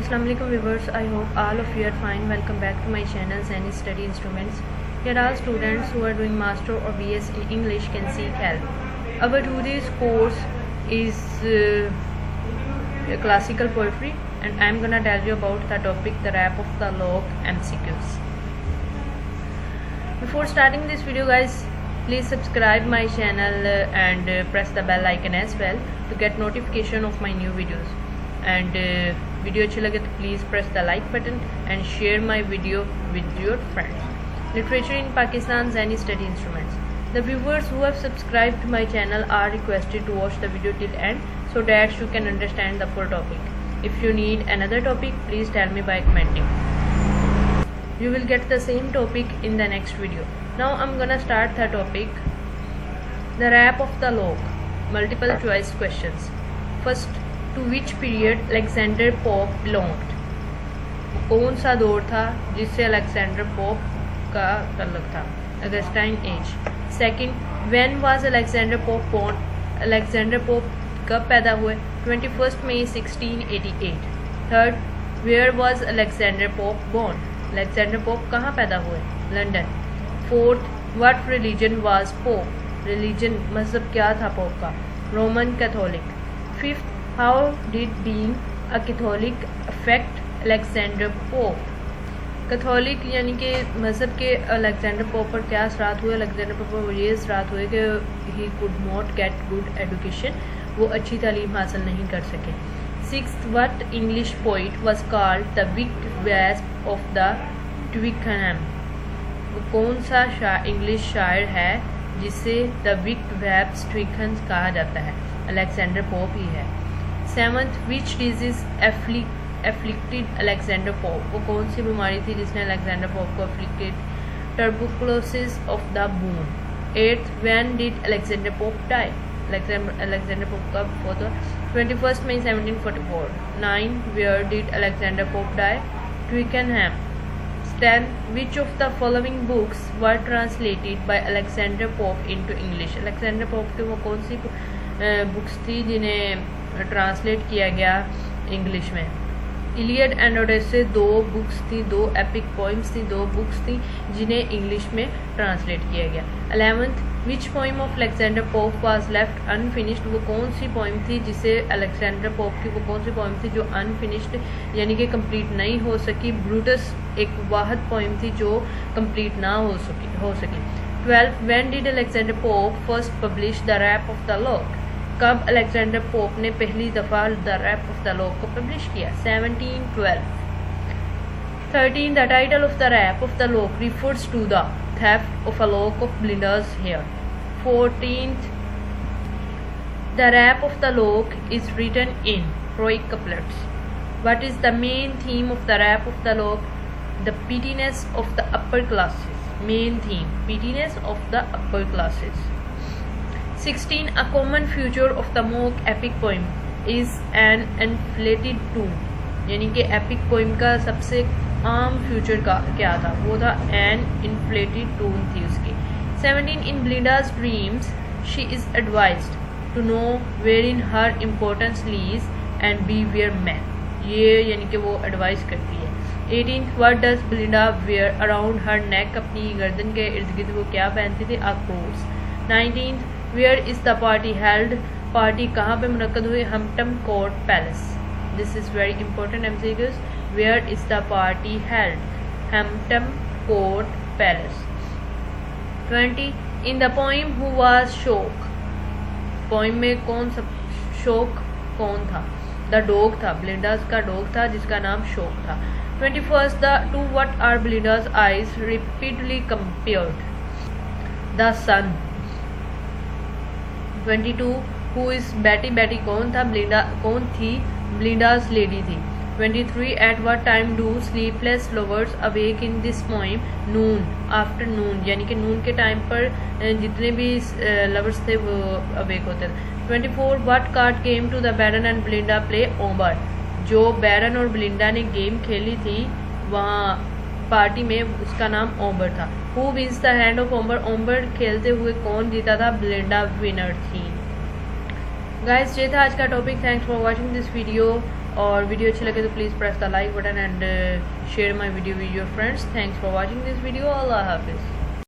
Assalamualaikum viewers, I hope all of you are fine. Welcome back to my channel Zenny Study Instruments. Here all students who are doing Master or BS in English can seek help. Our today's course is classical poetry, and I'm gonna tell you about the topic, the rap of the log MCQs. Before starting this video guys, please subscribe my channel and press the bell icon as well to get notification of my new videos. And video अच्छी लगे तो please press the like button and share my video with your friends. Literature in Pakistan, Zenny Study Instruments. The viewers who have subscribed to my channel are requested to watch the video till end so that you can understand the full topic. If you need another topic, please tell me by commenting. You will get the same topic in the next video. Now I'm gonna start the topic, the rap of the log. Multiple choice questions. First, to which period Alexander Pope belonged? कौन सा दौर था जिससे Alexander Pope का ताल्लुक था? Augustan age. Second, when was Alexander Pope born? Alexander Pope कब पैदा हुए? 21 मई 1688. Third, where was Alexander Pope born? Alexander Pope कहाँ पैदा हुए? London. Fourth, what religion was Pope? Religion मजहब क्या था पोप का? Roman Catholic. Fifth, how did being a Catholic affect Alexander Pope? Catholic यानी कि मज़हब के अलेक्जेंडर पोप पर क्या असरात हुए? अलेक्जेंडर पोप पर ये असरात हुए कि he could not get good education, वो अच्छी तालीम हासिल नहीं कर सके. Sixth, what English poet was called the wicked wasp of the Twickenham? वो कौन सा इंग्लिश शायर है जिसे द विक्ड वेस्प ट्विकन कहा जाता है? अलेक्जेंडर पोप ही है. Seventh, which disease afflicted Alexander Pope? वो कौन सी बीमारी थी जिसने अलेक्जेंडर पोप को afflicted? Tuberculosis of the bone. Eighth, when did Alexander Pope die? Alexander Pope का फोटो 21 मई 1744. 9, where did Alexander Pope die? Twickenham. 10, which of the following books were translated by Alexander Pope into English? Alexander pope की वो कौन सी books थी जिन्हें translate किया गया इंग्लिश में? इलियड एंड ओडेसे दो बुक्स थी, दो एपिक पोइम्स थी, दो बुक्स थी जिन्हें इंग्लिश में ट्रांसलेट किया गया. 11th, which poem of Alexander pope was left unfinished? वो कौन सी पोइम थी जिसे अलेक्जेंडर पोप की वो कौन सी पोइम थी जो अनफिनिश्ड यानी कि कंप्लीट नहीं हो सकी? ब्रूटस एक वाहद पोइम थी जो कंप्लीट ना हो सकी. 12, when did Alexander Pope first publish the Rape of the Lock? कब अलेक्जेंडर पोप ने पहली दफ़ा the Rape of the Lock को पब्लिश किया? 1712. 13, the title of the Rape of the Lock refers to the theft of a lock of Belinda's hair. 14th, the Rape of the Lock is written in heroic couplets. What is the main theme of the rap of the log? The pettiness of the upper classes. Main theme, pettiness of the upper classes. 16, a common feature of the mock epic poem is an inflated tune. यानी कि epic poem का सबसे आम future का क्या था? वो था an inflated tune थी उसकी. 17, in Belinda's dreams she is advised to know wherein her importance lies and beware men. ये यानी कि वो एडवाइस करती है. 18, what does Belinda wear around her neck? अपनी गर्दन के इर्द गिर्द वो क्या पहनती थी? A cross. 19, where is the party held? Party कहाँ पे मुनक्कद हुई? Hampton Court Palace. This is very important MCQs. Where is the party held? Hampton Court Palace. 20, in the poem who was Shock? Poem में कौन सा शोक कौन था? The dog था, ब्लिंडास का डॉग था जिसका नाम शोक था. 21, the to what are Belinda's eyes repeatedly compared? The sun. 22, who is Betty? Betty कौन था? ब्लिंडा कौन थी? ब्लिंडा's लेडी थी. 23, at what time do sleepless lovers awake in this poem? Noon. Afternoon यानी कि नून के टाइम पर जितने भी लवर्स थे वो अवेक होते थे. 24, what card came to the Baron and Belinda play Omber? जो बैरन और ब्लिंडा ने गेम खेली थी वहाँ पार्टी में उसका नाम ओम्बर था. Who wins the hand of Omber? Ombre खेलते हुए कौन जीता था? ब्लिंडा विनर थी. गाइस ये था आज का topic. Thanks for watching this video. और वीडियो अच्छी लगे तो please press the like button and share my video with your friends. Thanks for watching this video. अल्लाह हाफिज़।